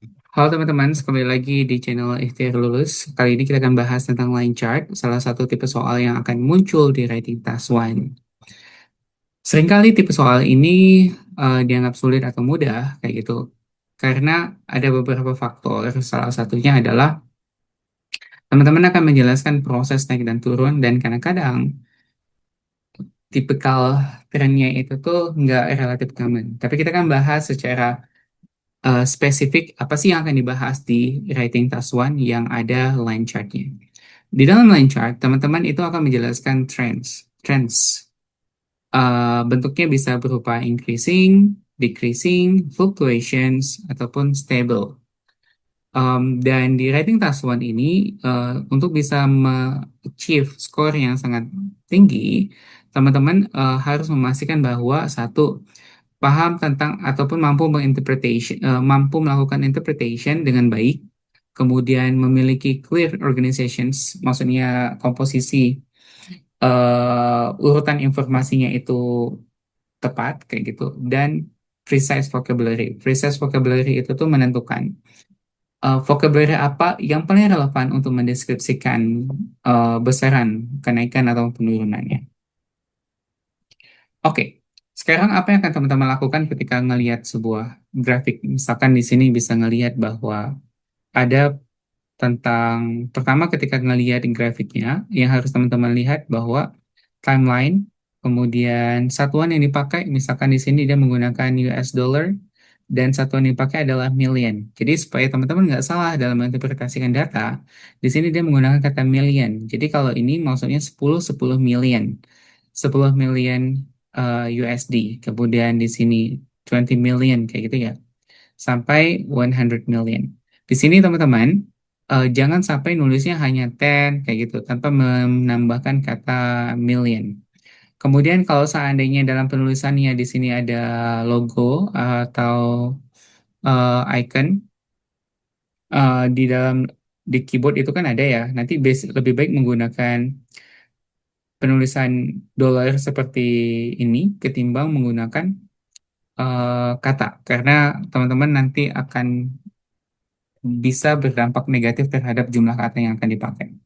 Halo teman-teman, kembali lagi di channel Ikhtiar Lulus. Kali ini kita akan bahas tentang line chart, salah satu tipe soal yang akan muncul di writing task 1. Seringkali tipe soal ini dianggap sulit atau mudah, kayak gitu. Karena ada beberapa faktor, salah satunya adalah teman-teman akan menjelaskan proses naik dan turun, dan kadang-kadang tipikal trennya itu tuh nggak relatif common. Tapi kita akan bahas secara spesifik apa sih yang akan dibahas di writing task 1 yang ada line chartnya. Di dalam line chart, teman-teman itu akan menjelaskan trends. Trends bentuknya bisa berupa increasing, decreasing, fluctuations, ataupun stable. Dan di writing task 1 ini, untuk bisa achieve skor yang sangat tinggi, teman-teman harus memastikan bahwa satu, paham tentang ataupun mampu melakukan interpretation dengan baik, kemudian memiliki clear organizations, maksudnya komposisi urutan informasinya itu tepat kayak gitu, dan precise vocabulary. Precise vocabulary itu tuh menentukan vocabulary apa yang paling relevan untuk mendeskripsikan besaran kenaikan atau penurunannya. Oke, sekarang apa yang akan teman-teman lakukan ketika ngelihat sebuah grafik? Misalkan di sini bisa ngelihat bahwa ada tentang pertama ketika ngelihat grafiknya yang harus teman-teman lihat bahwa timeline, kemudian satuan yang dipakai, misalkan di sini dia menggunakan US dollar dan satuan yang dipakai adalah million. Jadi supaya teman-teman nggak salah dalam menginterpretasikan data, di sini dia menggunakan kata million. Jadi kalau ini maksudnya 10 million. 10 million USD. Kemudian di sini 20 million kayak gitu ya, sampai 100 million. Di sini teman-teman, jangan sampai nulisnya hanya 10 kayak gitu tanpa menambahkan kata million. Kemudian kalau seandainya dalam penulisannya di sini ada logo atau icon di dalam di keyboard itu kan ada ya. Nanti lebih baik menggunakan penulisan dolar seperti ini ketimbang menggunakan kata, karena teman-teman nanti akan bisa berdampak negatif terhadap jumlah kata yang akan dipakai.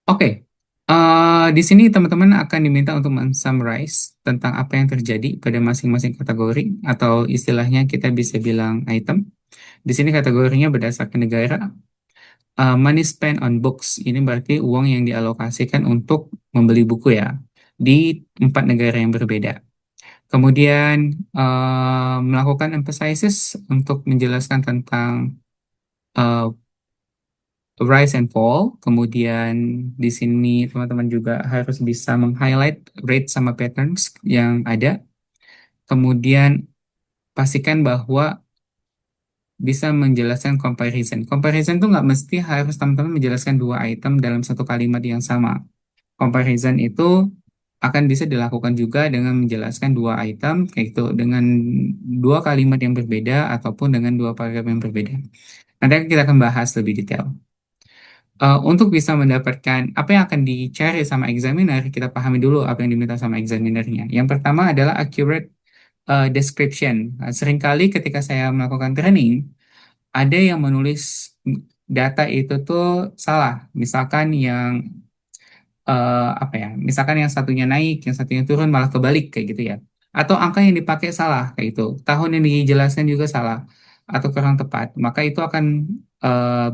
Oke, di sini teman-teman akan diminta untuk men-summarize tentang apa yang terjadi pada masing-masing kategori, atau istilahnya kita bisa bilang item. Di sini kategorinya berdasarkan negara. Money spent on books, ini berarti uang yang dialokasikan untuk membeli buku ya, di 4 negara yang berbeda. Kemudian melakukan emphasizes untuk menjelaskan tentang uh, rise and fall. Kemudian di sini teman-teman juga harus bisa meng-highlight rate sama patterns yang ada. Kemudian pastikan bahwa bisa menjelaskan comparison. Comparison tuh nggak mesti harus teman-teman menjelaskan dua item dalam satu kalimat yang sama. Comparison itu akan bisa dilakukan juga dengan menjelaskan dua item, yaitu dengan dua kalimat yang berbeda ataupun dengan dua paragraf yang berbeda. Nanti kita akan bahas lebih detail. Untuk bisa mendapatkan apa yang akan dicari sama examiner, kita pahami dulu apa yang diminta sama examinernya. Yang pertama adalah accurate description. Seringkali ketika saya melakukan training, ada yang menulis data itu tuh salah. Misalkan yang apa ya? Misalkan yang satunya naik, yang satunya turun malah kebalik kayak gitu ya. Atau angka yang dipakai salah kayak gitu. Tahun yang dijelaskan juga salah atau kurang tepat. Maka itu akan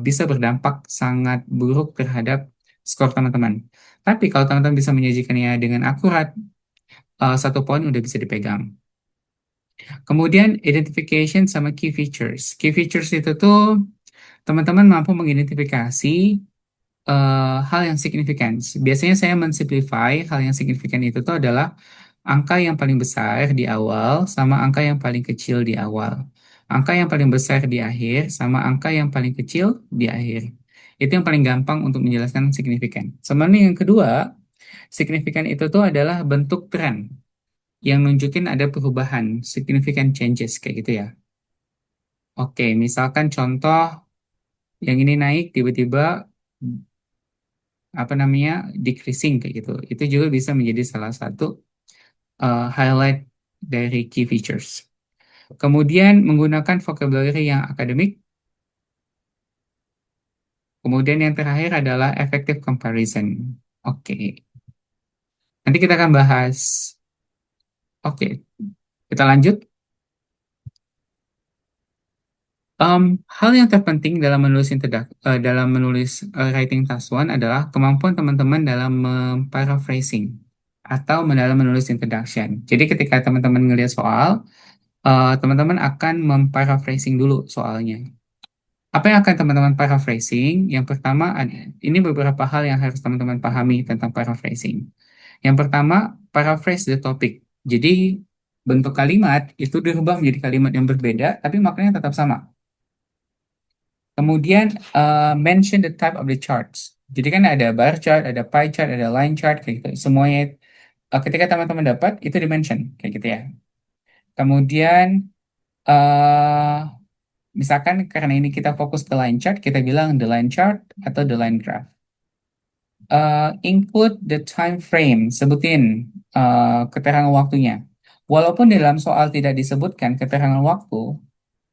bisa berdampak sangat buruk terhadap skor teman-teman. Tapi kalau teman-teman bisa menyajikannya dengan akurat, 1 poin udah bisa dipegang. Kemudian identification sama key features. Key features itu tuh teman-teman mampu mengidentifikasi hal yang signifikan. Biasanya saya mensimplify hal yang signifikan itu tuh adalah angka yang paling besar di awal sama angka yang paling kecil di awal. Angka yang paling besar di akhir sama angka yang paling kecil di akhir. Itu yang paling gampang untuk menjelaskan signifikan. Sebenarnya yang kedua, signifikan itu tuh adalah bentuk tren yang nunjukin ada perubahan, significant changes kayak gitu ya. Oke, misalkan contoh yang ini naik tiba-tiba apa namanya decreasing kayak gitu. Itu juga bisa menjadi salah satu highlight dari key features. Kemudian menggunakan vocabulary yang akademik. Kemudian yang terakhir adalah effective comparison. Oke, nanti kita akan bahas. Oke, kita lanjut. Hal yang terpenting dalam menulis writing task one adalah kemampuan teman-teman dalam memparaphrasing atau dalam menulis introduction. Jadi ketika teman-teman ngelihat soal, teman-teman akan memparaphrasing dulu soalnya. Apa yang akan teman-teman paraphrasing? Yang pertama, ini beberapa hal yang harus teman-teman pahami tentang paraphrasing. Yang pertama, paraphrase the topic. Jadi bentuk kalimat itu dirubah menjadi kalimat yang berbeda, tapi maknanya tetap sama. Kemudian mention the type of the charts. Jadi kan ada bar chart, ada pie chart, ada line chart, kayak gitu. Semuanya ketika teman-teman dapat itu di-mention kayak gitu ya. Kemudian eh misalkan karena ini kita fokus ke line chart, kita bilang the line chart atau the line graph. Include the time frame, sebutin keterangan waktunya. Walaupun di dalam soal tidak disebutkan keterangan waktu,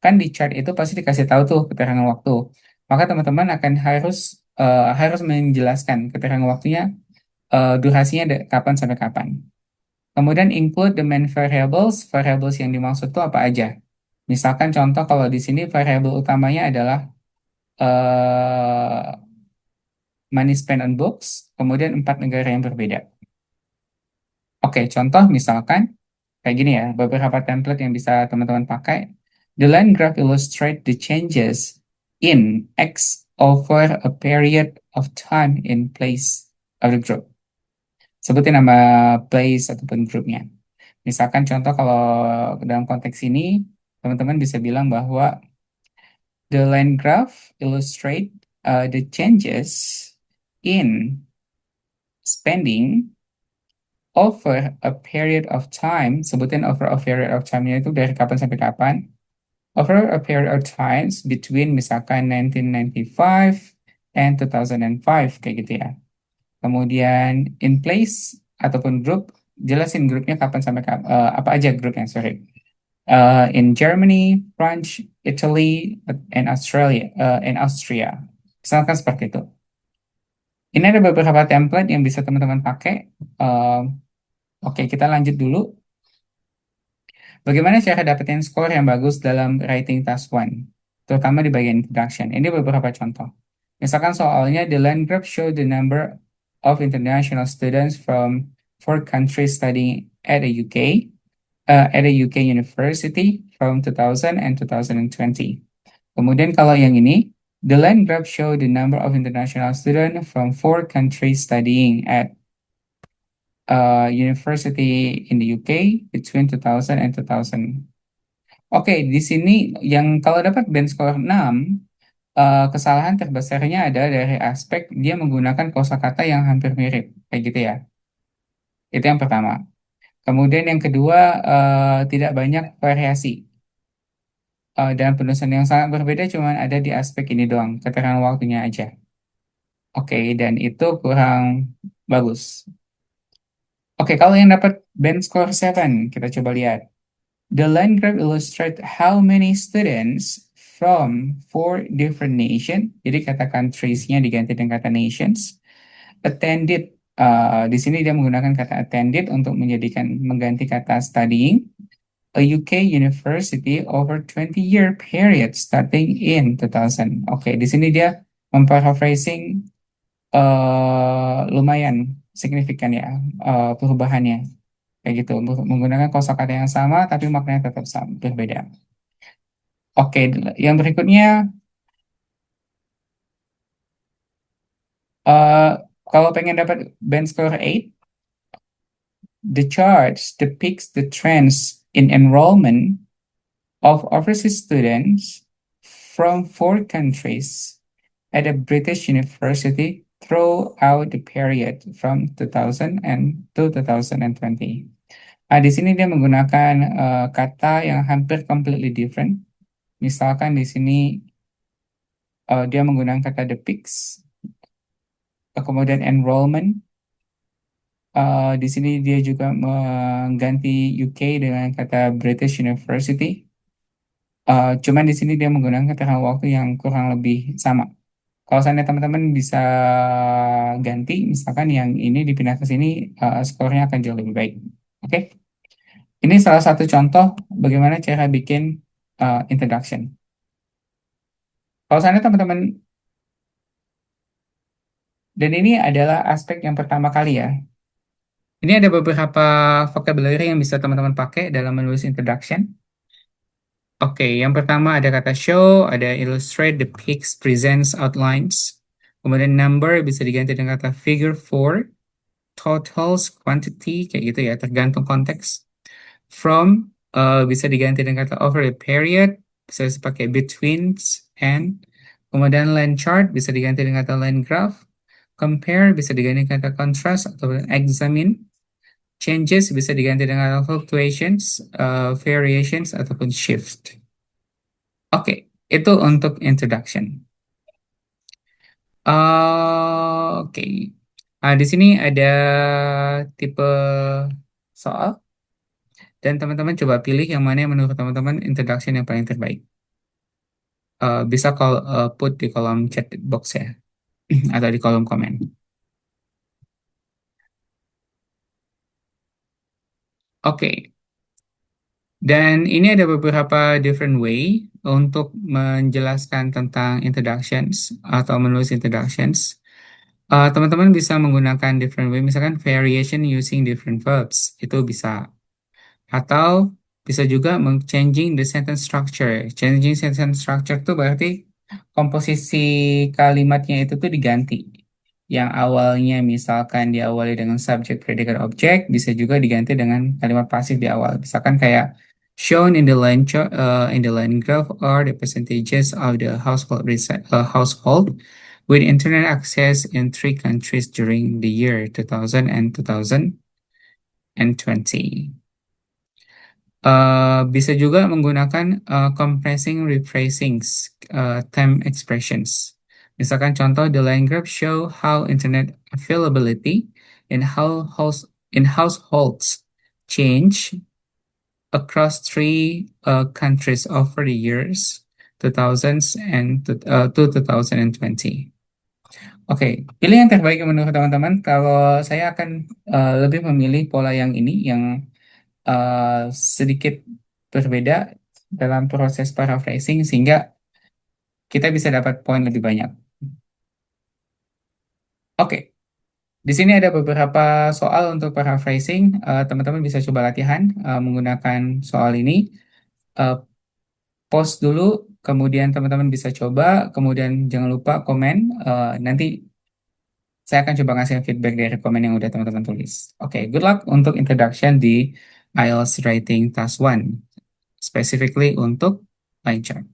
kan di chart itu pasti dikasih tahu tuh keterangan waktu. Maka teman-teman akan harus menjelaskan keterangan waktunya, durasinya kapan sampai kapan. Kemudian include the main variables. Variables yang dimaksud itu apa aja? Misalkan contoh kalau di sini variabel utamanya adalah eh, money spent on books, kemudian 4 negara yang berbeda. Oke, contoh misalkan kayak gini ya, beberapa template yang bisa teman-teman pakai. The line graph illustrate the changes in X over a period of time in place of the group. Sebutin nama place ataupun grupnya. Misalkan contoh kalau dalam konteks ini, teman-teman bisa bilang bahwa the line graph illustrate the changes in spending over a period of time. Sebutin over a period of time-nya itu dari kapan sampai kapan. Over a period of times between misalkan 1995 and 2005 kayak gitu ya. Kemudian in place ataupun group, jelasin grupnya kapan sampai apa aja grupnya, sorry. In Germany, France, Italy, and Austria. Misalkan seperti itu. Ini ada beberapa template yang bisa teman-teman pakai. Uh, Oke, kita lanjut dulu. Bagaimana cara dapetin skor yang bagus dalam writing task one, terutama di bagian introduction? Ini beberapa contoh. Misalkan soalnya, the land graph show the number of international students from 4 countries studying at a UK university from 2000 and 2020. Kemudian kalau yang ini, the land graph show the number of international students from 4 countries studying at university in the UK between 2000 and 2000. Oke, di sini yang kalau dapat band score 6, kesalahan terbesarnya ada dari aspek dia menggunakan kosakata yang hampir mirip, kayak gitu ya. Itu yang pertama. Kemudian yang kedua, tidak banyak variasi. Dan penulisan yang sangat berbeda cuma ada di aspek ini doang, keterangan waktunya aja. Oke, dan itu kurang bagus. Oke, kalau yang dapat band score 7, kita coba lihat. The line graph illustrate how many students from 4 different nations, jadi kata countries-nya diganti dengan kata nations, attended. Di sini dia menggunakan kata attended untuk mengganti kata studying a UK university over 20-year period starting in 2000. Oke, di sini dia memparaphrasing lumayan signifikan ya perubahannya. Kayak gitu, menggunakan kosakata yang sama tapi maknanya tetap sama, berbeda. Oke, yang berikutnya, eh, kalau pengen dapat band score 8, the charts depicts the trends in enrollment of overseas students from 4 countries at a British university throughout the period from 2000 and to 2020. Di sini dia menggunakan kata yang hampir completely different. Misalkan di sini dia menggunakan kata depicts, kemudian enrollment. Di sini dia juga mengganti UK dengan kata British University. Cuman di sini dia menggunakan keterangan waktu yang kurang lebih sama. Kalau seandainya teman-teman bisa ganti, misalkan yang ini dipindah ke sini, skornya akan jauh lebih baik. Oke, ini salah satu contoh bagaimana cara bikin introduction. Kalau seandainya teman-teman, dan ini adalah aspek yang pertama kali ya. Ini ada beberapa vocabulary yang bisa teman-teman pakai dalam menulis introduction. Oke, yang pertama ada kata show, ada illustrate, depicts, presents, outlines. Kemudian number bisa diganti dengan kata figure for, totals, quantity, kayak gitu ya, tergantung konteks. From bisa diganti dengan kata over a period, bisa pakai between, and. Kemudian line chart bisa diganti dengan kata line graph. Compare bisa diganti dengan kata contrast atau examine. Changes bisa diganti dengan kata fluctuations, variations, ataupun shift. Oke, itu untuk introduction. Oke. Di sini ada tipe soal dan teman-teman coba pilih yang mana yang menurut teman-teman introduction yang paling terbaik. Bisa put di kolom chat box ya atau di kolom komen. Oke. Dan ini ada beberapa different way untuk menjelaskan tentang introductions atau menulis introductions. Teman-teman bisa menggunakan different way, misalkan variation using different verbs, itu bisa. Atau bisa juga changing the sentence structure. Changing sentence structure itu berarti komposisi kalimatnya itu tuh diganti. Yang awalnya misalkan diawali dengan subject, predicate, object, bisa juga diganti dengan kalimat pasif di awal. Misalkan kayak shown in the in the line graph are the percentages of the household with internet access in three countries during the year 2000 and 2020. Bisa juga menggunakan compressing, rephrasing, time expressions. Misalkan contoh, the line graph show how internet availability in in households change across three countries over the years 2000s to 2020. Oke, pilih yang terbaik menurut teman-teman. Kalau saya akan lebih memilih pola yang ini, yang sedikit berbeda dalam proses paraphrasing sehingga kita bisa dapat poin lebih banyak. Oke, di sini ada beberapa soal untuk paraphrasing. Teman-teman bisa coba latihan menggunakan soal ini. Eh, Post dulu, kemudian teman-teman bisa coba, kemudian jangan lupa komen. Nanti saya akan coba ngasih feedback dari komen yang udah teman-teman tulis. Oke, good luck untuk introduction di IELTS Writing Task 1, specifically untuk line chart.